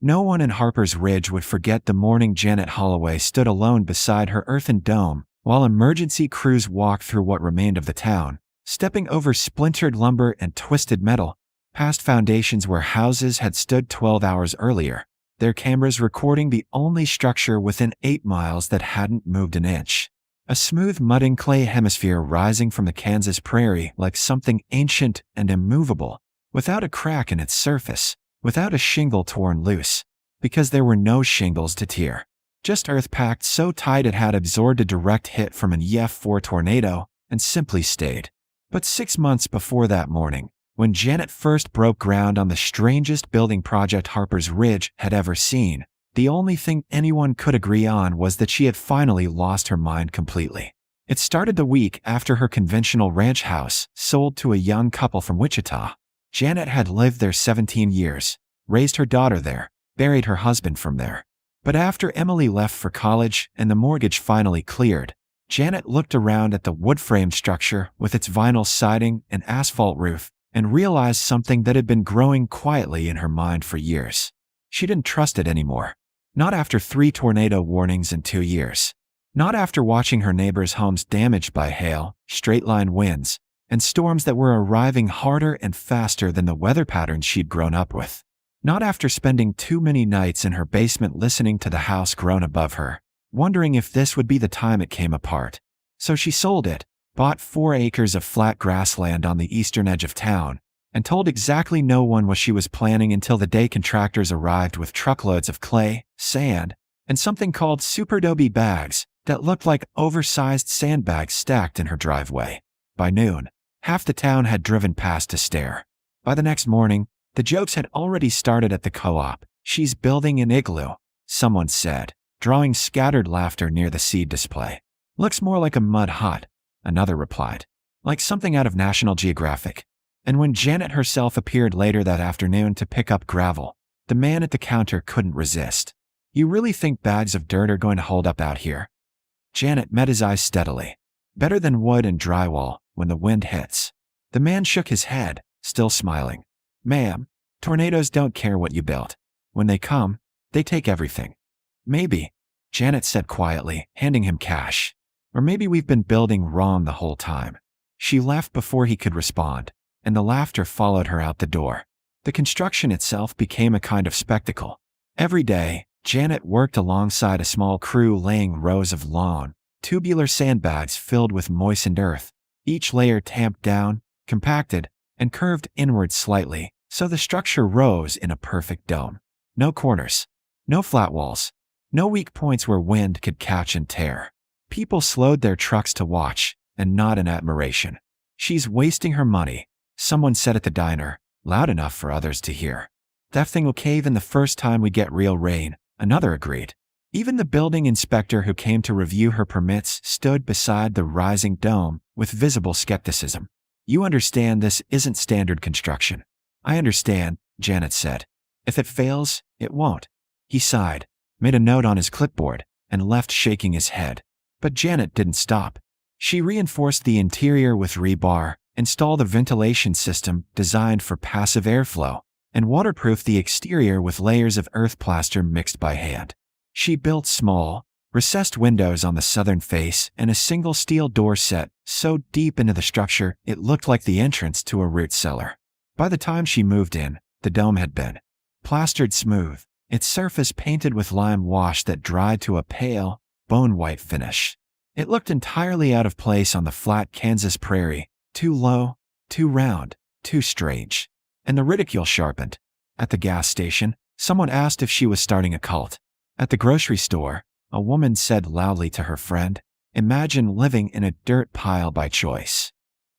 No one in Harper's Ridge would forget the morning Janet Holloway stood alone beside her earthen dome while emergency crews walked through what remained of the town, stepping over splintered lumber and twisted metal, past foundations where houses had stood 12 hours earlier, their cameras recording the only structure within 8 miles that hadn't moved an inch. A smooth mud and clay hemisphere rising from the Kansas prairie like something ancient and immovable, without a crack in its surface, without a shingle torn loose, because there were no shingles to tear. Just earth packed so tight it had absorbed a direct hit from an EF4 tornado and simply stayed. But 6 months before that morning, when Janet first broke ground on the strangest building project Harper's Ridge had ever seen, the only thing anyone could agree on was that she had finally lost her mind completely. It started the week after her conventional ranch house sold to a young couple from Wichita. Janet had lived there 17 years, raised her daughter there, buried her husband from there. But after Emily left for college and the mortgage finally cleared, Janet looked around at the wood-framed structure with its vinyl siding and asphalt roof and realized something that had been growing quietly in her mind for years. She didn't trust it anymore. Not after 3 tornado warnings in 2 years. Not after watching her neighbors' homes damaged by hail, straight-line winds, and storms that were arriving harder and faster than the weather patterns she'd grown up with. Not after spending too many nights in her basement listening to the house groan above her, wondering if this would be the time it came apart. So she sold it, bought 4 acres of flat grassland on the eastern edge of town, and told exactly no one what she was planning until the day contractors arrived with truckloads of clay, sand, and something called superadobe bags that looked like oversized sandbags stacked in her driveway. By noon, half the town had driven past to stare. By the next morning, the jokes had already started at the co-op. "She's building an igloo," someone said, drawing scattered laughter near the seed display. "Looks more like a mud hut," another replied, "like something out of National Geographic." And when Janet herself appeared later that afternoon to pick up gravel, the man at the counter couldn't resist. "You really think bags of dirt are going to hold up out here?" Janet met his eyes steadily. "Better than wood and drywall when the wind hits." The man shook his head, still smiling. "Ma'am, tornadoes don't care what you built. When they come, they take everything." "Maybe," Janet said quietly, handing him cash. "Or maybe we've been building wrong the whole time." She left before he could respond, and the laughter followed her out the door. The construction itself became a kind of spectacle. Every day, Janet worked alongside a small crew laying rows of long, tubular sandbags filled with moistened earth, each layer tamped down, compacted, and curved inward slightly, so the structure rose in a perfect dome. No corners, no flat walls, no weak points where wind could catch and tear. People slowed their trucks to watch and nod in admiration. "She's wasting her money," someone said at the diner, loud enough for others to hear. "That thing will cave in the first time we get real rain," another agreed. Even the building inspector who came to review her permits stood beside the rising dome with visible skepticism. "You understand this isn't standard construction." "I understand," Janet said. "If it fails, it won't." He sighed, made a note on his clipboard, and left shaking his head. But Janet didn't stop. She reinforced the interior with rebar, installed a ventilation system designed for passive airflow, and waterproofed the exterior with layers of earth plaster mixed by hand. She built small, recessed windows on the southern face and a single steel door set so deep into the structure it looked like the entrance to a root cellar. By the time she moved in, the dome had been plastered smooth, its surface painted with lime wash that dried to a pale, bone-white finish. It looked entirely out of place on the flat Kansas prairie, too low, too round, too strange. And the ridicule sharpened. At the gas station, someone asked if she was starting a cult. At the grocery store, a woman said loudly to her friend, "Imagine living in a dirt pile by choice."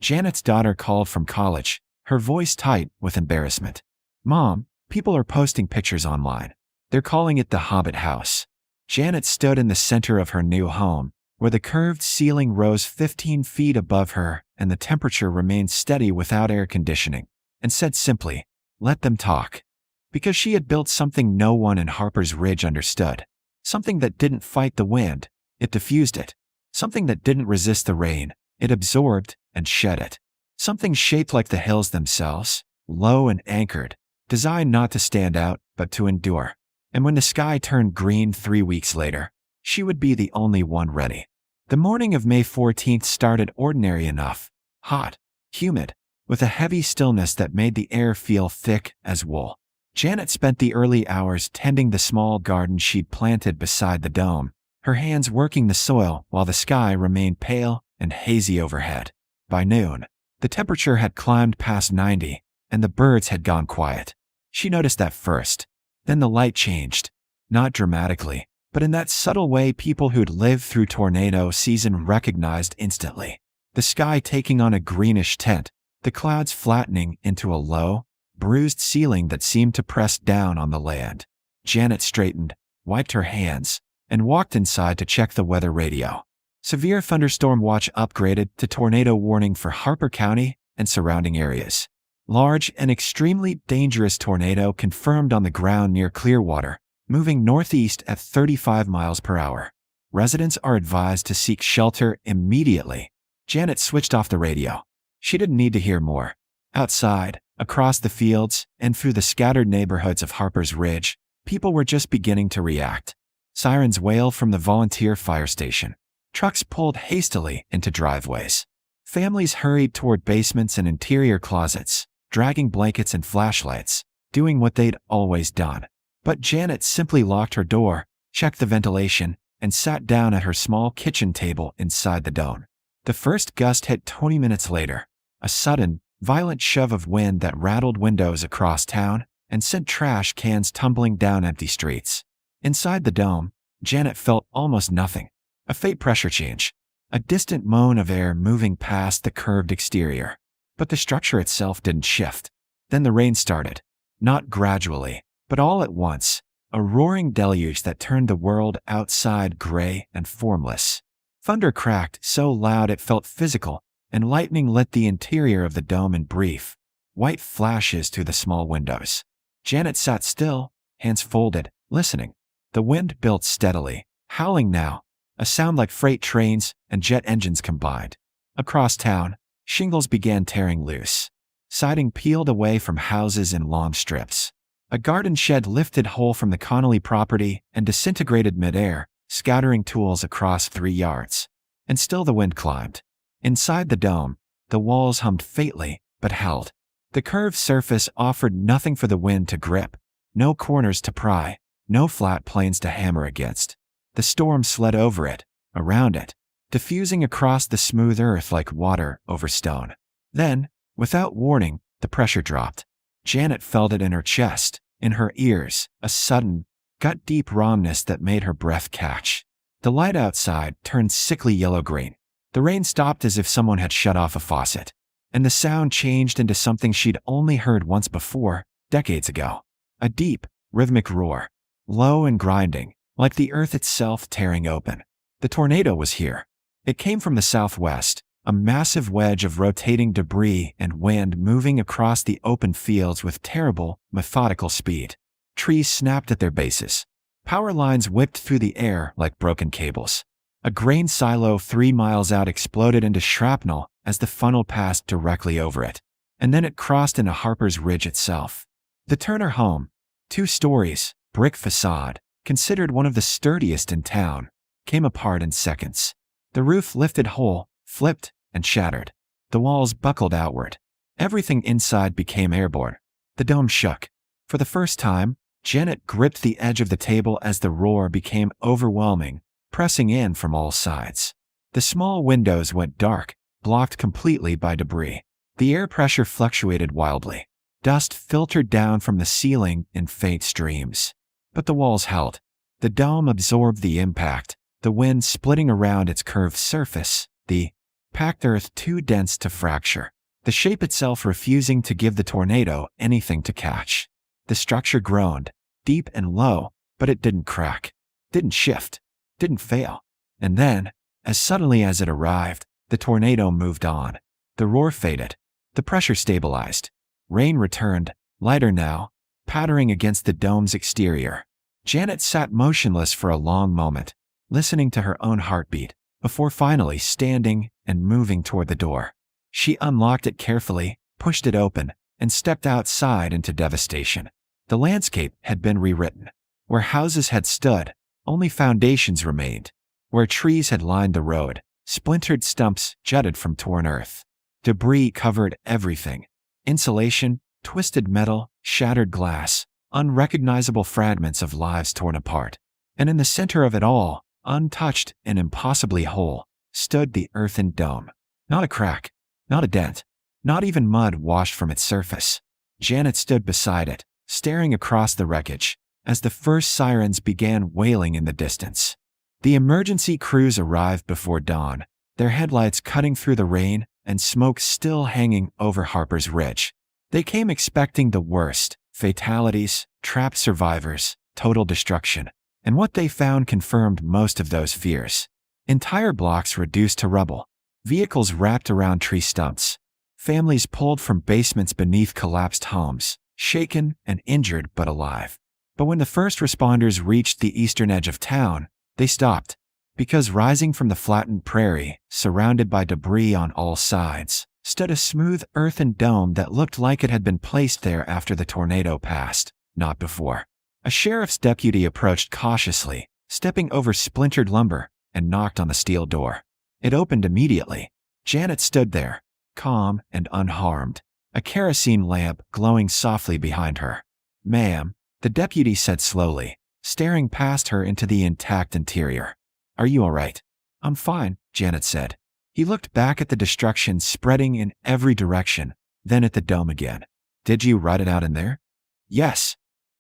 Janet's daughter called from college, her voice tight with embarrassment. "Mom, people are posting pictures online. They're calling it the Hobbit house." Janet stood in the center of her new home, where the curved ceiling rose 15 feet above her and the temperature remained steady without air conditioning, and said simply, "Let them talk." Because she had built something no one in Harper's Ridge understood. Something that didn't fight the wind, it diffused it. Something that didn't resist the rain, it absorbed and shed it. Something shaped like the hills themselves, low and anchored, designed not to stand out, but to endure. And when the sky turned green 3 weeks later, she would be the only one ready. The morning of May 14th started ordinary enough, hot, humid, with a heavy stillness that made the air feel thick as wool. Janet spent the early hours tending the small garden she'd planted beside the dome, her hands working the soil while the sky remained pale and hazy overhead. By noon, the temperature had climbed past 90, and the birds had gone quiet. She noticed that first. Then the light changed. Not dramatically, but in that subtle way people who'd lived through tornado season recognized instantly. The sky taking on a greenish tint, the clouds flattening into a low, bruised ceiling that seemed to press down on the land. Janet straightened, wiped her hands, and walked inside to check the weather radio. Severe thunderstorm watch upgraded to tornado warning for Harper County and surrounding areas. Large and extremely dangerous tornado confirmed on the ground near Clearwater, moving northeast at 35 miles per hour. Residents are advised to seek shelter immediately. Janet switched off the radio. She didn't need to hear more. Outside, across the fields, and through the scattered neighborhoods of Harper's Ridge, people were just beginning to react. Sirens wailed from the volunteer fire station. Trucks pulled hastily into driveways. Families hurried toward basements and interior closets, dragging blankets and flashlights, doing what they'd always done. But Janet simply locked her door, checked the ventilation, and sat down at her small kitchen table inside the dome. The first gust hit 20 minutes later, a sudden, violent shove of wind that rattled windows across town and sent trash cans tumbling down empty streets. Inside the dome, Janet felt almost nothing. A faint pressure change, a distant moan of air moving past the curved exterior. But the structure itself didn't shift. Then the rain started, not gradually, but all at once, a roaring deluge that turned the world outside gray and formless. Thunder cracked so loud it felt physical, and lightning lit the interior of the dome in brief, white flashes through the small windows. Janet sat still, hands folded, listening. The wind built steadily, howling now, a sound like freight trains and jet engines combined. Across town, shingles began tearing loose. Siding peeled away from houses in long strips. A garden shed lifted whole from the Connolly property and disintegrated midair, scattering tools across 3 yards. And still the wind climbed. Inside the dome, the walls hummed faintly, but held. The curved surface offered nothing for the wind to grip, no corners to pry, no flat planes to hammer against. The storm slid over it, around it, diffusing across the smooth earth like water over stone. Then, without warning, the pressure dropped. Janet felt it in her chest, in her ears, a sudden, gut-deep rawness that made her breath catch. The light outside turned sickly yellow-green. The rain stopped as if someone had shut off a faucet, and the sound changed into something she'd only heard once before, decades ago. A deep, rhythmic roar, low and grinding, like the earth itself tearing open. The tornado was here. It came from the southwest, a massive wedge of rotating debris and wind moving across the open fields with terrible, methodical speed. Trees snapped at their bases. Power lines whipped through the air like broken cables. A grain silo 3 miles out exploded into shrapnel as the funnel passed directly over it. And then it crossed into Harper's Ridge itself. The Turner home, 2 stories, brick facade, considered one of the sturdiest in town, came apart in seconds. The roof lifted whole, flipped, and shattered. The walls buckled outward. Everything inside became airborne. The dome shook. For the first time, Janet gripped the edge of the table as the roar became overwhelming, pressing in from all sides. The small windows went dark, blocked completely by debris. The air pressure fluctuated wildly. Dust filtered down from the ceiling in faint streams. But the walls held. The dome absorbed the impact, the wind splitting around its curved surface, the packed earth too dense to fracture, the shape itself refusing to give the tornado anything to catch. The structure groaned, deep and low, but it didn't crack, didn't shift, didn't fail. And then, as suddenly as it arrived, the tornado moved on. The roar faded. The pressure stabilized. Rain returned, lighter now, pattering against the dome's exterior. Janet sat motionless for a long moment, listening to her own heartbeat, before finally standing and moving toward the door. She unlocked it carefully, pushed it open, and stepped outside into devastation. The landscape had been rewritten. Where houses had stood, only foundations remained. Where trees had lined the road, splintered stumps jutted from torn earth. Debris covered everything. Insulation, twisted metal, shattered glass, unrecognizable fragments of lives torn apart. And in the center of it all, untouched and impossibly whole, stood the earthen dome. Not a crack, not a dent, not even mud washed from its surface. Janet stood beside it, staring across the wreckage, as the first sirens began wailing in the distance. The emergency crews arrived before dawn, their headlights cutting through the rain and smoke still hanging over Harper's Ridge. They came expecting the worst: fatalities, trapped survivors, total destruction. And what they found confirmed most of those fears. Entire blocks reduced to rubble, vehicles wrapped around tree stumps, families pulled from basements beneath collapsed homes, shaken and injured but alive. But when the first responders reached the eastern edge of town, they stopped, because rising from the flattened prairie, surrounded by debris on all sides, stood a smooth earthen dome that looked like it had been placed there after the tornado passed, not before. A sheriff's deputy approached cautiously, stepping over splintered lumber, and knocked on the steel door. It opened immediately. Janet stood there, calm and unharmed, a kerosene lamp glowing softly behind her. "Ma'am," the deputy said slowly, staring past her into the intact interior. "Are you all right?" "I'm fine," Janet said. He looked back at the destruction spreading in every direction, then at the dome again. "Did you write it out in there?" "Yes."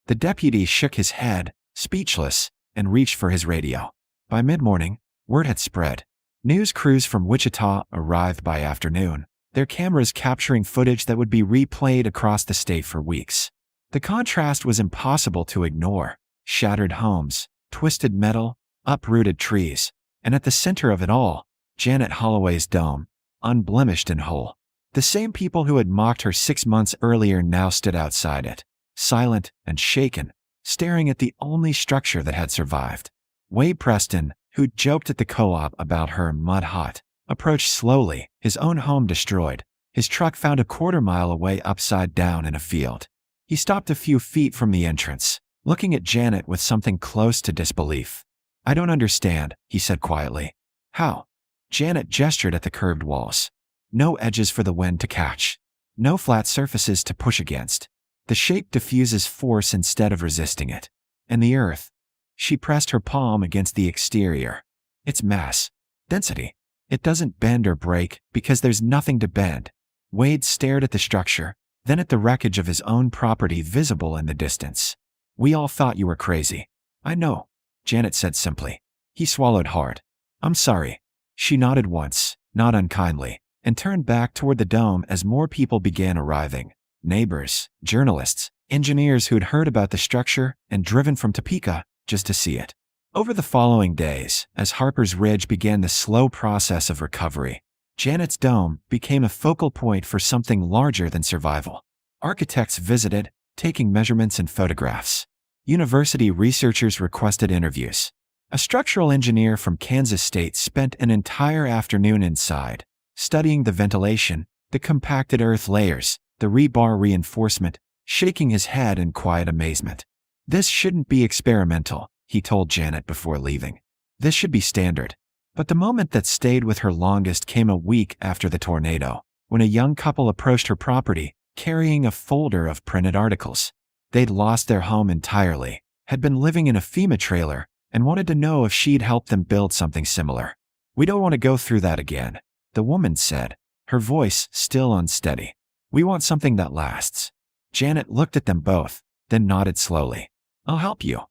The deputy shook his head, speechless, and reached for his radio. By mid-morning, word had spread. News crews from Wichita arrived by afternoon, their cameras capturing footage that would be replayed across the state for weeks. The contrast was impossible to ignore: shattered homes, twisted metal, uprooted trees, and at the center of it all, Janet Holloway's dome, unblemished and whole. The same people who had mocked her 6 months earlier now stood outside it, silent and shaken, staring at the only structure that had survived. Wade Preston, who'd joked at the co-op about her mud-hot, approached slowly, his own home destroyed, his truck found a quarter-mile away upside down in a field. He stopped a few feet from the entrance, looking at Janet with something close to disbelief. "I don't understand," he said quietly. "How?" Janet gestured at the curved walls. No edges for the wind to catch. No flat surfaces to push against. The shape diffuses force instead of resisting it. And the earth. She pressed her palm against the exterior. It's mass. Density. It doesn't bend or break because there's nothing to bend. Wade stared at the structure, then at the wreckage of his own property visible in the distance. "We all thought you were crazy." "I know," Janet said simply. He swallowed hard. "I'm sorry." She nodded once, not unkindly, and turned back toward the dome as more people began arriving. Neighbors, journalists, engineers who'd heard about the structure and driven from Topeka just to see it. Over the following days, as Harper's Ridge began the slow process of recovery, Janet's dome became a focal point for something larger than survival. Architects visited, taking measurements and photographs. University researchers requested interviews. A structural engineer from Kansas State spent an entire afternoon inside, studying the ventilation, the compacted earth layers, the rebar reinforcement, shaking his head in quiet amazement. "This shouldn't be experimental," he told Janet before leaving. "This should be standard." But the moment that stayed with her longest came a week after the tornado, when a young couple approached her property, carrying a folder of printed articles. They'd lost their home entirely, had been living in a FEMA trailer, and wanted to know if she'd help them build something similar. "We don't want to go through that again," the woman said, her voice still unsteady. "We want something that lasts." Janet looked at them both, then nodded slowly. "I'll help you."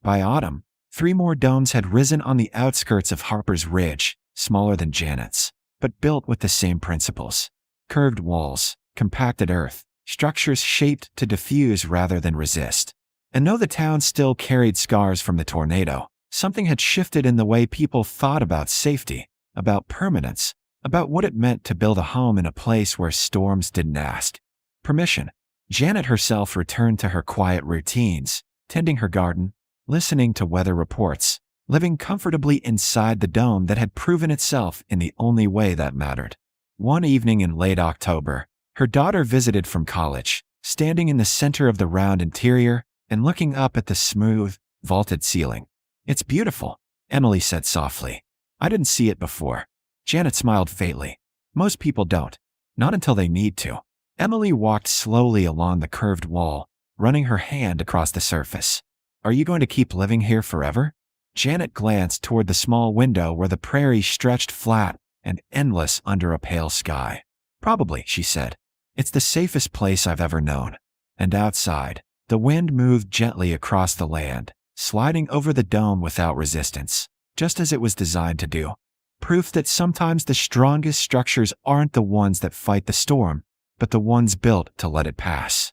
By autumn, 3 more domes had risen on the outskirts of Harper's Ridge, smaller than Janet's, but built with the same principles. Curved walls, compacted earth, structures shaped to diffuse rather than resist. And though the town still carried scars from the tornado, something had shifted in the way people thought about safety, about permanence, about what it meant to build a home in a place where storms didn't ask permission. Janet herself returned to her quiet routines, tending her garden, listening to weather reports, living comfortably inside the dome that had proven itself in the only way that mattered. One evening in late October, her daughter visited from college, standing in the center of the round interior and looking up at the smooth, vaulted ceiling. It's beautiful, Emily said softly. I didn't see it before. Janet smiled faintly. Most people don't. Not until they need to. Emily walked slowly along the curved wall, running her hand across the surface. Are you going to keep living here forever? Janet glanced toward the small window where the prairie stretched flat and endless under a pale sky. Probably, she said. It's the safest place I've ever known. And outside, the wind moved gently across the land, sliding over the dome without resistance, just as it was designed to do. Proof that sometimes the strongest structures aren't the ones that fight the storm, but the ones built to let it pass.